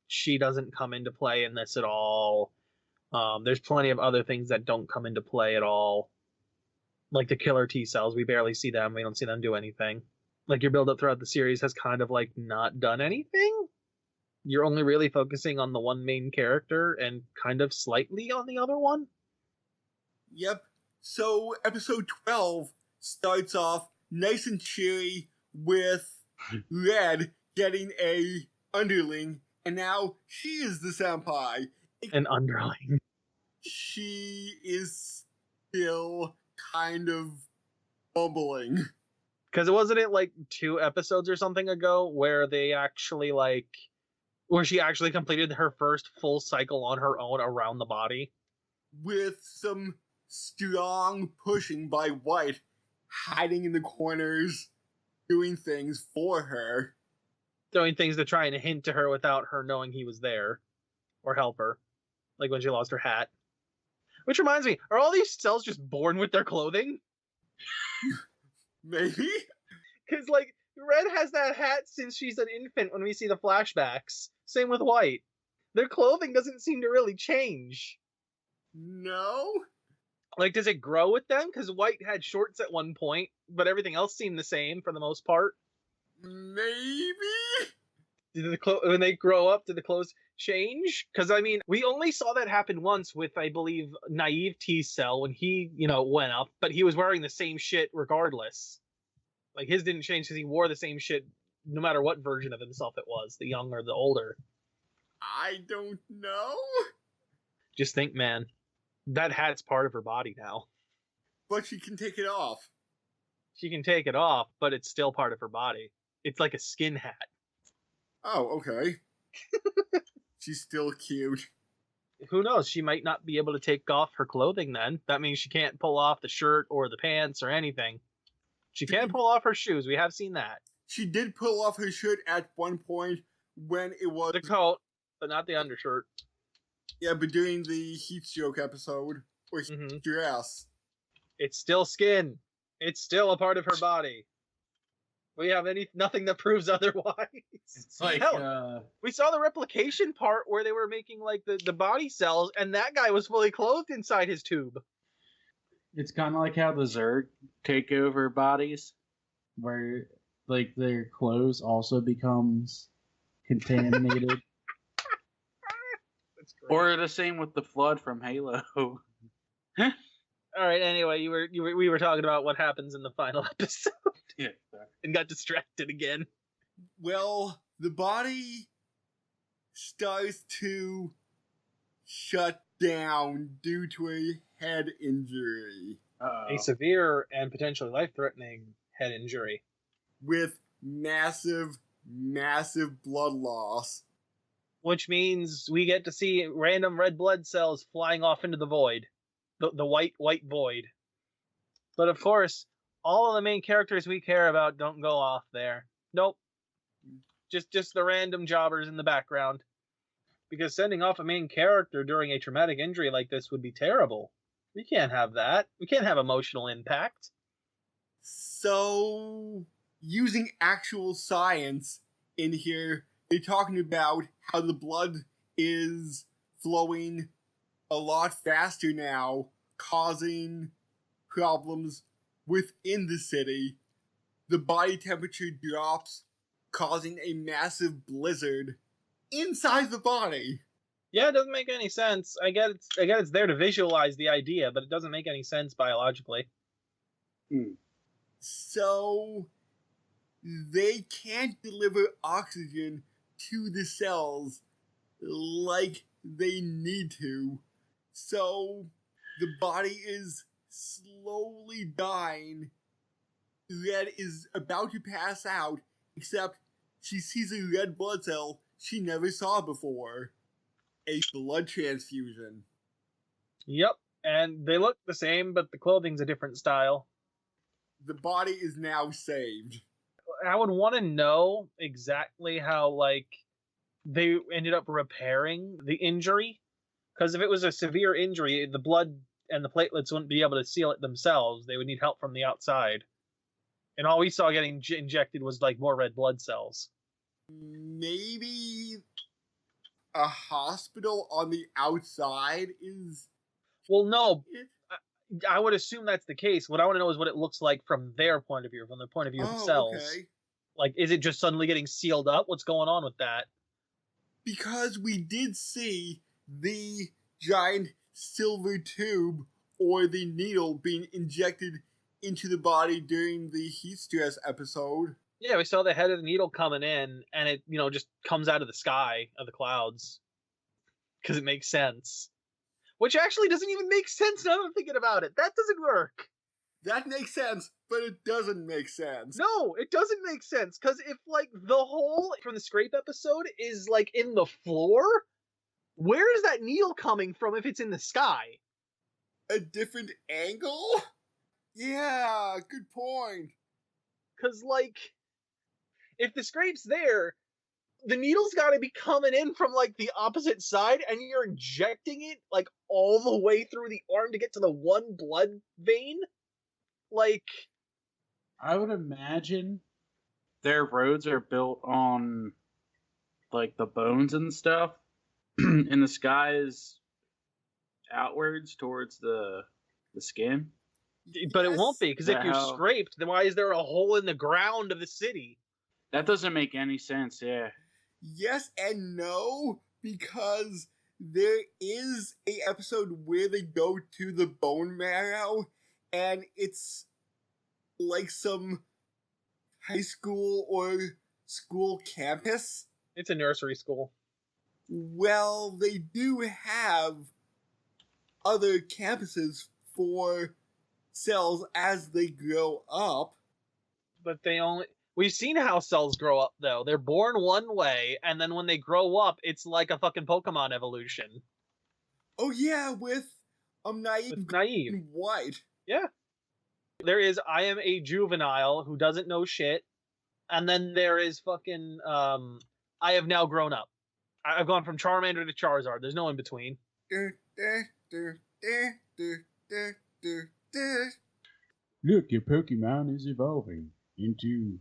She doesn't come into play in this at all. There's plenty of other things that don't come into play at all. Like the killer T cells, we barely see them. We don't see them do anything. Like your build up throughout the series has kind of like not done anything. You're only really focusing on the one main character and kind of slightly on the other one. Yep. So episode 12 starts off nice and cheery with Red getting a underling, and now she is the senpai. An underling. She is still kind of bumbling. Because wasn't it like 2 episodes or something ago where they actually where she actually completed her first full cycle on her own around the body? With some strong pushing by White, hiding in the corners, doing things for her. Doing things to try and hint to her without her knowing he was there. Or help her. Like when she lost her hat. Which reminds me, are all these cells just born with their clothing? Maybe? Because, like, Red has that hat since she's an infant when we see the flashbacks. Same with White. Their clothing doesn't seem to really change. No? Like, does it grow with them? Because White had shorts at one point, but everything else seemed the same for the most part. Maybe? When they grow up, did the clothes change? Because, I mean, we only saw that happen once with, I believe, Naive T-Cell when he, went up, but he was wearing the same shit regardless. Like, his didn't change because he wore the same shit no matter what version of himself it was, the young or the older. I don't know. Just think, man, that hat's part of her body now. But she can take it off. She can take it off, but it's still part of her body. It's like a skin hat. Oh, okay. She's still cute. Who knows? She might not be able to take off her clothing then. That means she can't pull off the shirt or the pants or anything. She can pull off her shoes. We have seen that. She did pull off her shirt at one point when it was... The coat, but not the undershirt. Yeah, but during the heat stroke episode, where she dress. It's still skin. It's still a part of her body. We have nothing that proves otherwise. It's like we saw the replication part where they were making like the body cells, and that guy was fully clothed inside his tube. It's kind of like how the Zerg take over bodies, where like their clothes also becomes contaminated. Or the same with the Flood from Halo. All right. Anyway, we were talking about what happens in the final episode. Yeah. And got distracted again. Well, the body starts to shut down due to a head injury. A severe and potentially life-threatening head injury. With massive blood loss. Which means we get to see random red blood cells flying off into the void. The white void. But of course, all of the main characters we care about don't go off there. Nope. Just the random jobbers in the background. Because sending off a main character during a traumatic injury like this would be terrible. We can't have that. We can't have emotional impact. So, using actual science in here, they're talking about how the blood is flowing a lot faster now, causing problems within the city. The body temperature drops, causing a massive blizzard inside the body. Yeah, it doesn't make any sense. I get it's there to visualize the idea, but it doesn't make any sense biologically. So they can't deliver oxygen to the cells like they need to. So the body is slowly dying. Red is about to pass out, except she sees a red blood cell she never saw before. A blood transfusion. Yep, and they look the same, but the clothing's a different style. The body is now saved. I would want to know exactly how, like, they ended up repairing the injury. Because if it was a severe injury, the blood and the platelets wouldn't be able to seal it themselves. They would need help from the outside. And all we saw getting injected was, like, more red blood cells. Maybe a hospital on the outside is... Well, no. I would assume that's the case. What I want to know is what it looks like from their point of view, from the point of view of the cells. Okay. Like, is it just suddenly getting sealed up? What's going on with that? Because we did see the giant silver tube or the needle being injected into the body during the heat stress episode. Yeah, we saw the head of the needle coming in, and it, just comes out of the sky, of the clouds. Because it makes sense. Which actually doesn't even make sense now that I'm thinking about it. That doesn't work. That makes sense, but it doesn't make sense. No, it doesn't make sense. Because if, like, the hole from the scrape episode is, like, in the floor, where is that needle coming from if it's in the sky? A different angle? Yeah, good point. Because, like, if the scrape's there, the needle's got to be coming in from, like, the opposite side, and you're injecting it, like, all the way through the arm to get to the one blood vein? Like, I would imagine their roads are built on, like, the bones and stuff, and the sky is outwards towards the skin. But it won't be, because if you're scraped, then why is there a hole in the ground of the city? That doesn't make any sense, yeah. Yes and no, because there is a episode where they go to the bone marrow, and it's like some high school or school campus. It's a nursery school. Well, they do have other campuses for cells as they grow up. But we've seen how cells grow up, though. They're born one way, and then when they grow up, it's like a fucking Pokemon evolution. Oh yeah, with Naive and White. Yeah. There is I am a juvenile who doesn't know shit, and then there is fucking I have now grown up. I've gone from Charmander to Charizard. There's no in between. Look, your Pokemon is evolving into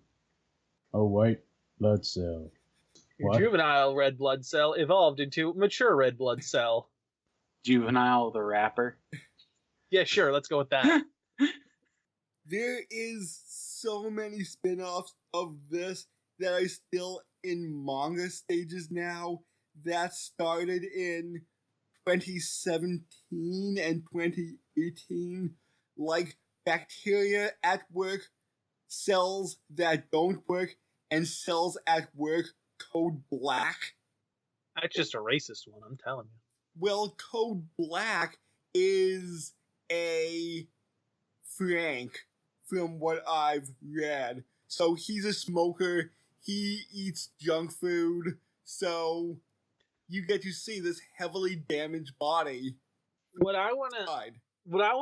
a white blood cell. Your juvenile red blood cell evolved into mature red blood cell. Juvenile the rapper? Yeah, sure, let's go with that. There is so many spin-offs of this that are still in manga stages now that started in 2017 and 2018, like Bacteria at Work, Cells That Don't Work, and Cells at Work Code Black. That's just a racist one, I'm telling you. Well, Code Black is a Frank, from what I've read. So he's a smoker, he eats junk food, so you get to see this heavily damaged body. What I want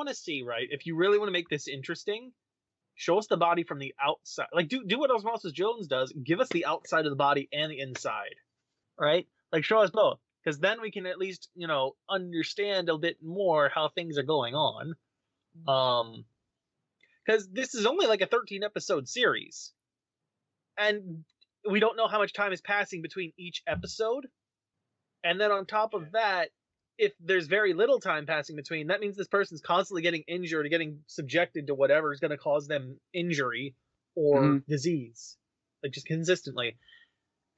to see, right, if you really want to make this interesting, show us the body from the outside. Like, do what Osmosis Jones does. Give us the outside of the body and the inside, right? Like, show us both. Because then we can at least, understand a bit more how things are going on. Because this is only like a 13-episode series. And we don't know how much time is passing between each episode. And then on top of that, if there's very little time passing between, that means this person's constantly getting injured or getting subjected to whatever is going to cause them injury or disease, like just consistently.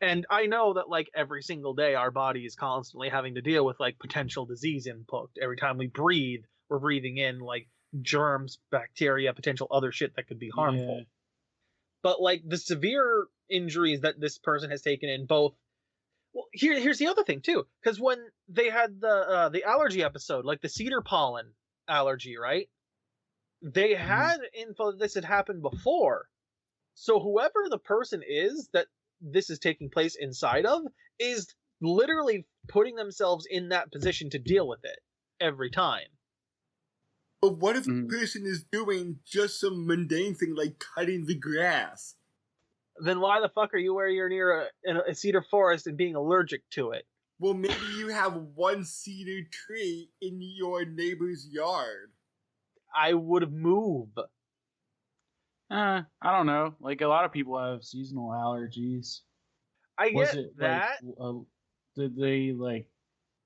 And I know that like every single day our body is constantly having to deal with like potential disease input. Every time we breathe, we're breathing in like germs, bacteria, potential other shit that could be harmful. Yeah. But like the severe injuries that this person has taken in both. Well, here's the other thing too, because when they had the allergy episode, like the cedar pollen allergy, right? They had info that this had happened before. So whoever the person is that this is taking place inside of is literally putting themselves in that position to deal with it every time. But what if the person is doing just some mundane thing like cutting the grass? Then why the fuck are you where you're near a cedar forest and being allergic to it? Well, maybe you have one cedar tree in your neighbor's yard. I would move. I don't know. Like, a lot of people have seasonal allergies. I get that. Did they, like,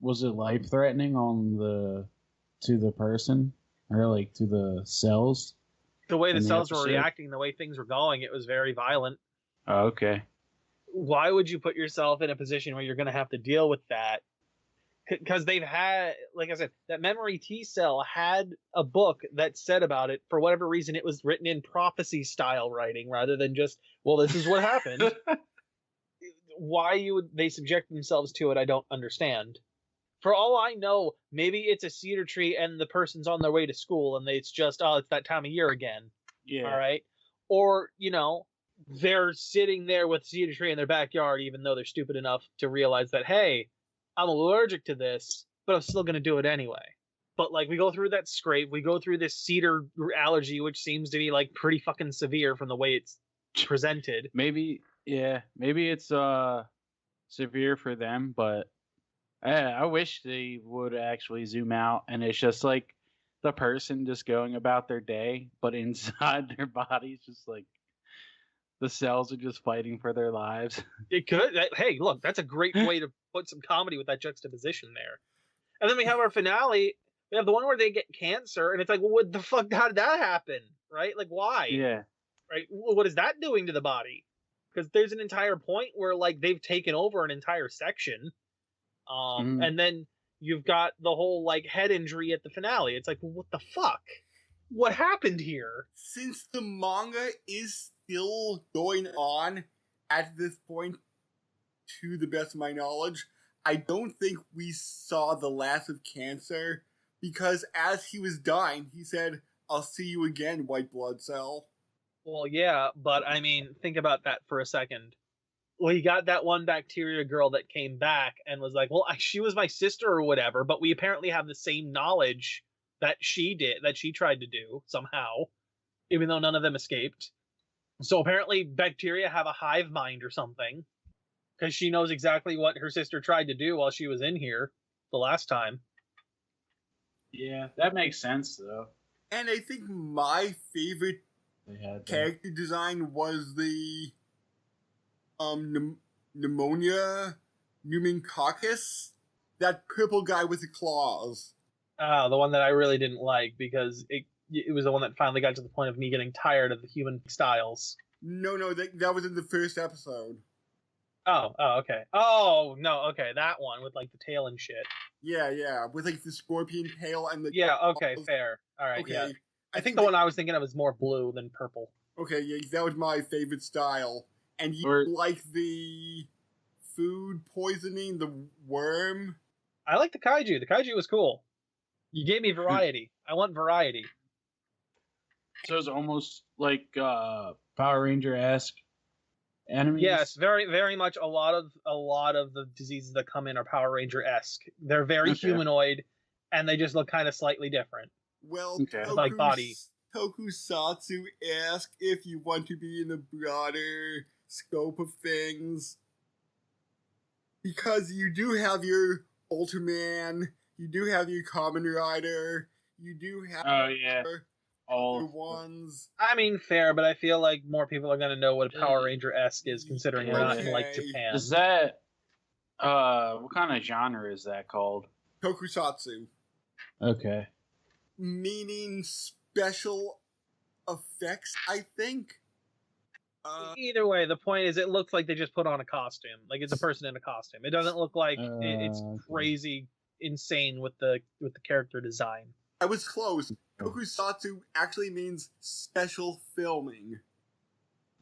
was it life-threatening to the person? Or, like, to the cells? The way the cells were reacting, the way things were going, it was very violent. Oh, okay. Why would you put yourself in a position where you're going to have to deal with that? Because they've had, like I said, that memory T cell had a book that said about it. For whatever reason, it was written in prophecy style writing rather than just, well, this is what happened. Why would they subject themselves to it, I don't understand. For all I know, maybe it's a cedar tree and the person's on their way to school and it's just, it's that time of year again. Yeah. All right. Or, they're sitting there with a cedar tree in their backyard, even though they're stupid enough to realize that, hey, I'm allergic to this, but I'm still going to do it anyway. But, like, we go through that scrape, we go through this cedar allergy, which seems to be, like, pretty fucking severe from the way it's presented. Maybe it's severe for them, but I wish they would actually zoom out, and it's just, like, the person just going about their day, but inside their body's just, like, the cells are just fighting for their lives. It could. Hey, look, that's a great way to put some comedy with that juxtaposition there. And then we have our finale. We have the one where they get cancer, and it's like, well, what the fuck? How did that happen? Right? Like, why? Yeah. Right? Well, what is that doing to the body? Because there's an entire point where, like, they've taken over an entire section. And then you've got the whole, like, head injury at the finale. It's like, well, what the fuck? What happened here? Since the manga is still going on at this point, to the best of my knowledge, I don't think we saw the last of Cancer, because as he was dying, he said, "I'll see you again, white blood cell." Well, yeah, but I mean, think about that for a second. Well, you got that one bacteria girl that came back and was like, well, she was my sister or whatever, but we apparently have the same knowledge that she did, that she tried to do somehow, even though none of them escaped. So apparently bacteria have a hive mind or something, because she knows exactly what her sister tried to do while she was in here the last time. Yeah, that makes sense, though. And I think my favorite character design was the pneumonia pneumococcus, that purple guy with the claws. The one that I really didn't like, because it was the one that finally got to the point of me getting tired of the human styles. No, that was in the first episode. Oh, okay. Oh, no, okay, that one with, like, the tail and shit. Yeah, with, like, the scorpion tail and the... Yeah, okay, fair. Alright, okay. Yeah. I think the one I was thinking of was more blue than purple. Okay, yeah, that was my favorite style. And you like the food poisoning, the worm. I like the kaiju. The kaiju was cool. You gave me variety. I want variety. So it's almost like Power Ranger-esque enemies. Yes, very, very much. A lot of the diseases that come in are Power Ranger-esque. They're very humanoid, and they just look kind of slightly different. Well, like body. Tokusatsu asked if you want to be in the broader scope of things, because you do have your Ultraman, you do have your Kamen Rider, you do have all ones. I mean, fair, but I feel like more people are going to know what a Power Ranger-esque is, considering we're not in, like, Japan. Is that, what kind of genre is that called? Tokusatsu. Okay. Meaning special effects, I think. Either way, the point is it looks like they just put on a costume. Like, it's a person in a costume. It doesn't look like it's crazy insane with the character design. I was close. Tokusatsu actually means special filming.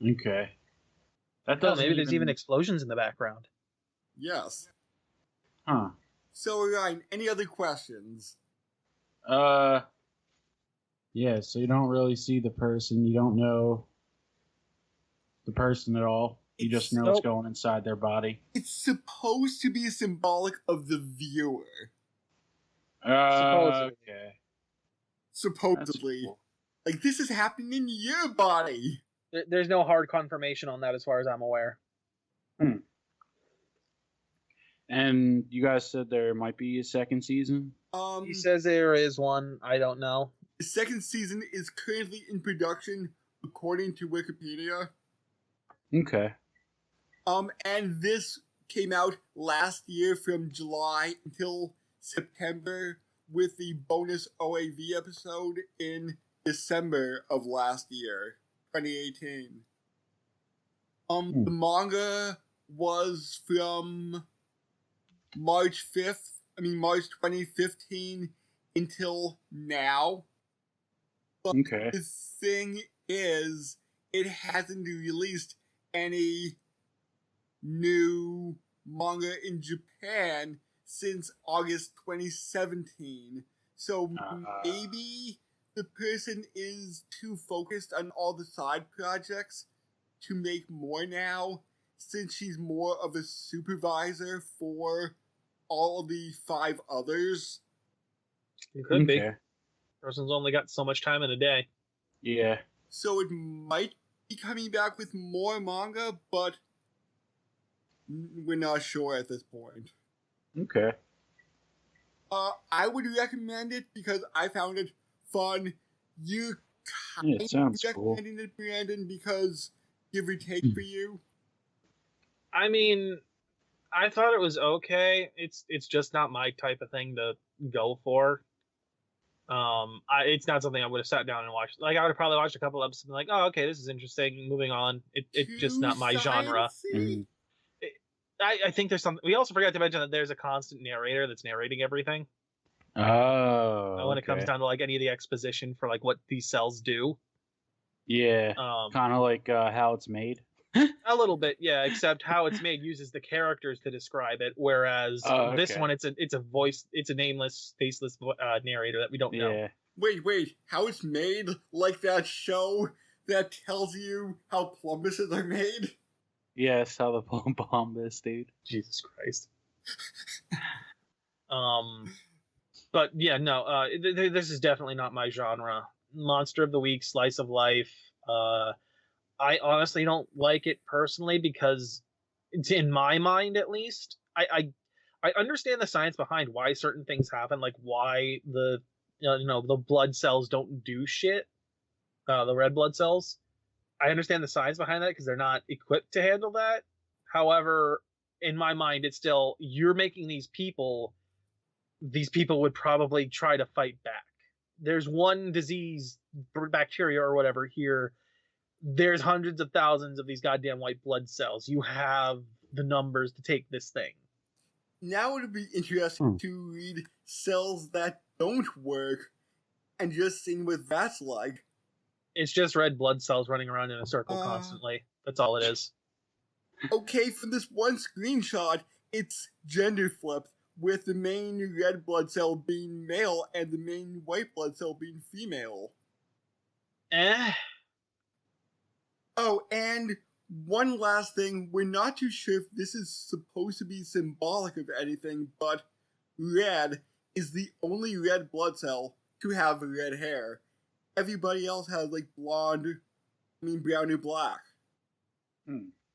Okay. Maybe there's even explosions in the background. Yes. Huh. So, Ryan, any other questions? Yeah, so you don't really see the person. You don't know the person at all. You just know what's going inside their body. It's supposed to be symbolic of the viewer. Supposedly. Okay. Supposedly. Cool. Like, this is happening in your body. There's no hard confirmation on that as far as I'm aware. And you guys said there might be a second season? He says there is one. I don't know. The second season is currently in production, according to Wikipedia. Okay. And this came out last year from July until September, with the bonus OAV episode in December of last year, 2018. The manga was from March 2015 until now. But the thing is, it hasn't released any new manga in Japan since August 2017. So maybe the person is too focused on all the side projects to make more now, since she's more of a supervisor for all the 5 others. It could be. Person's only got so much time in a day. Yeah. So it might be coming back with more manga, but we're not sure at this point. Okay. I would recommend it because I found it fun. You kind of recommending it, Brandon, because give or take for you. I mean, I thought it was okay. It's just not my type of thing to go for. It's not something I would have sat down and watched. Like, I would have probably watched a couple episodes and been like, oh, okay, this is interesting. Moving on. It's just not my genre. I think there's something. We also forgot to mention that there's a constant narrator that's narrating everything. Oh. When it comes down to like any of the exposition for like what these cells do. Yeah. Kind of like how it's made. A little bit, yeah. Except how it's made uses the characters to describe it, whereas this one it's a voice, it's a nameless, faceless narrator that we don't know. Wait, how it's made? Like that show that tells you how plumbuses are made? Yes, how the bomb is, dude. Jesus Christ. But yeah, no. This is definitely not my genre. Monster of the Week, slice of life. I honestly don't like it personally because, it's in my mind at least, I understand the science behind why certain things happen, like why the blood cells don't do shit, the red blood cells. I understand the science behind that because they're not equipped to handle that. However, in my mind, it's still, you're making these people would probably try to fight back. There's one disease, bacteria or whatever here. There's hundreds of thousands of these goddamn white blood cells. You have the numbers to take this thing. Now it would be interesting to read cells that don't work and just see what that's like. It's just red blood cells running around in a circle constantly. That's all it is. Okay, for this one screenshot, it's gender flipped, with the main red blood cell being male and the main white blood cell being female. Oh, and one last thing, we're not too sure if this is supposed to be symbolic of anything, but red is the only red blood cell to have red hair. Everybody else has like brown or black.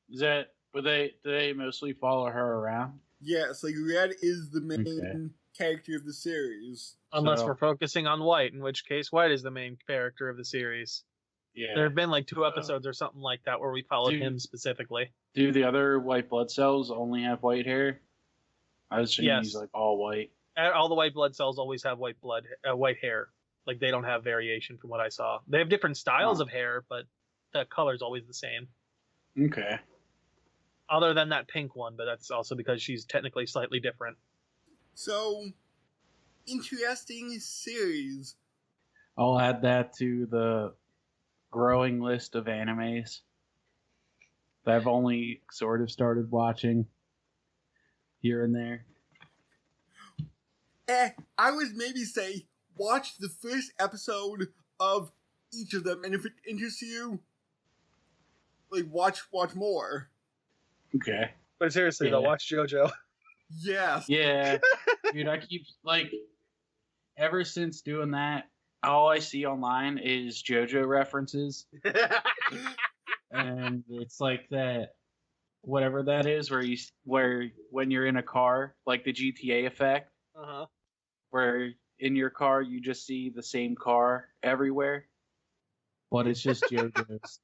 Is that, do they mostly follow her around? Yes, like red is the main character of the series. Unless we're focusing on white, in which case white is the main character of the series. Yeah. There have been like 2 episodes or something like that where we followed him specifically. Do the other white blood cells only have white hair? I was assuming he's like all white. All the white blood cells always have white hair. Like they don't have variation from what I saw. They have different styles of hair, but the color's always the same. Okay. Other than that pink one, but that's also because she's technically slightly different. So, interesting series. I'll add that to the growing list of animes that I've only sort of started watching here and there. I would maybe say watch the first episode of each of them, and if it interests you, like watch more. Okay. But seriously though, watch JoJo. Yes. Yeah. Dude, I keep ever since doing that, all I see online is JoJo references. And it's like that, whatever that is, where when you're in a car, like the GTA effect, where in your car you just see the same car everywhere, but it's just JoJo's.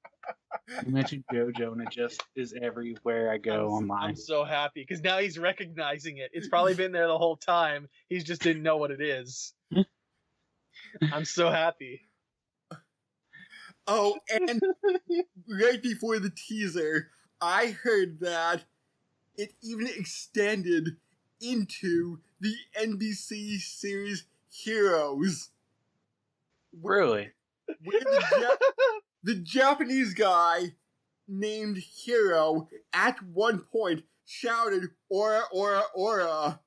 You mentioned JoJo, and it just is everywhere I go online. I'm so happy because now he's recognizing it. It's probably been there the whole time. He just didn't know what it is. I'm so happy. Oh, and right before the teaser, I heard that it even extended into the NBC series Heroes. Really? Where the Japanese guy named Hero at one point shouted, "Aura, aura, aura."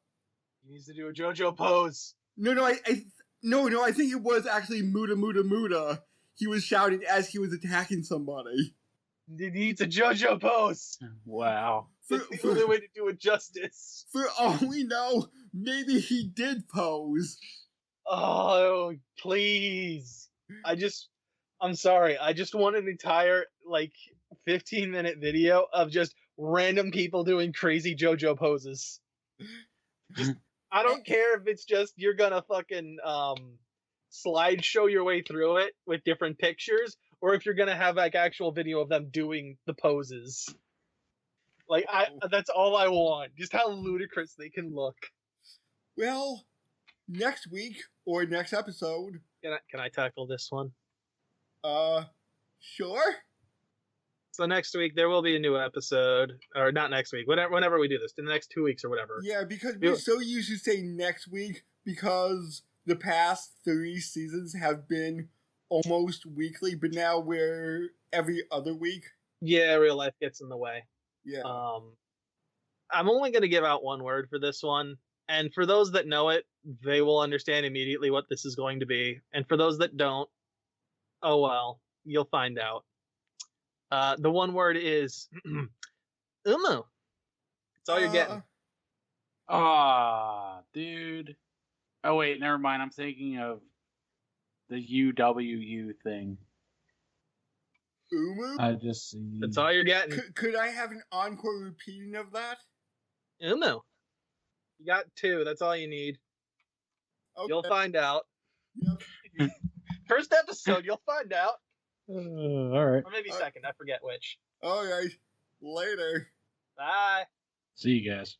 He needs to do a JoJo pose. No, I think it was actually Muda, Muda, Muda. He was shouting as he was attacking somebody. He needs a JoJo pose. Wow. It's the only way to do it justice. For all we know, maybe he did pose. Oh, please. I'm sorry. I just want an entire, 15-minute video of just random people doing crazy JoJo poses. I don't care if it's just you're gonna fucking slideshow your way through it with different pictures, or if you're gonna have actual video of them doing the poses. That's all I want. Just how ludicrous they can look. Well, next week or next episode. Can I tackle this one? Sure. So next week there will be a new episode, or not next week, whenever we do this, in the next 2 weeks or whatever. Yeah, because we're so used to saying next week because the past 3 seasons have been almost weekly, but now we're every other week. Yeah, real life gets in the way. Yeah. I'm only going to give out one word for this one, and for those that know it, they will understand immediately what this is going to be, and for those that don't, oh well, you'll find out. The one word is Umu. That's all you're getting. Dude. Oh wait, never mind. I'm thinking of the UWU thing. Umu? I just see. That's all you're getting. Could I have an encore repeating of that? Umu. You got 2. That's all you need. Okay. You'll find out. Yep. First episode, you'll find out. All right. Or maybe second. I forget which. All right. Later. Bye. See you guys.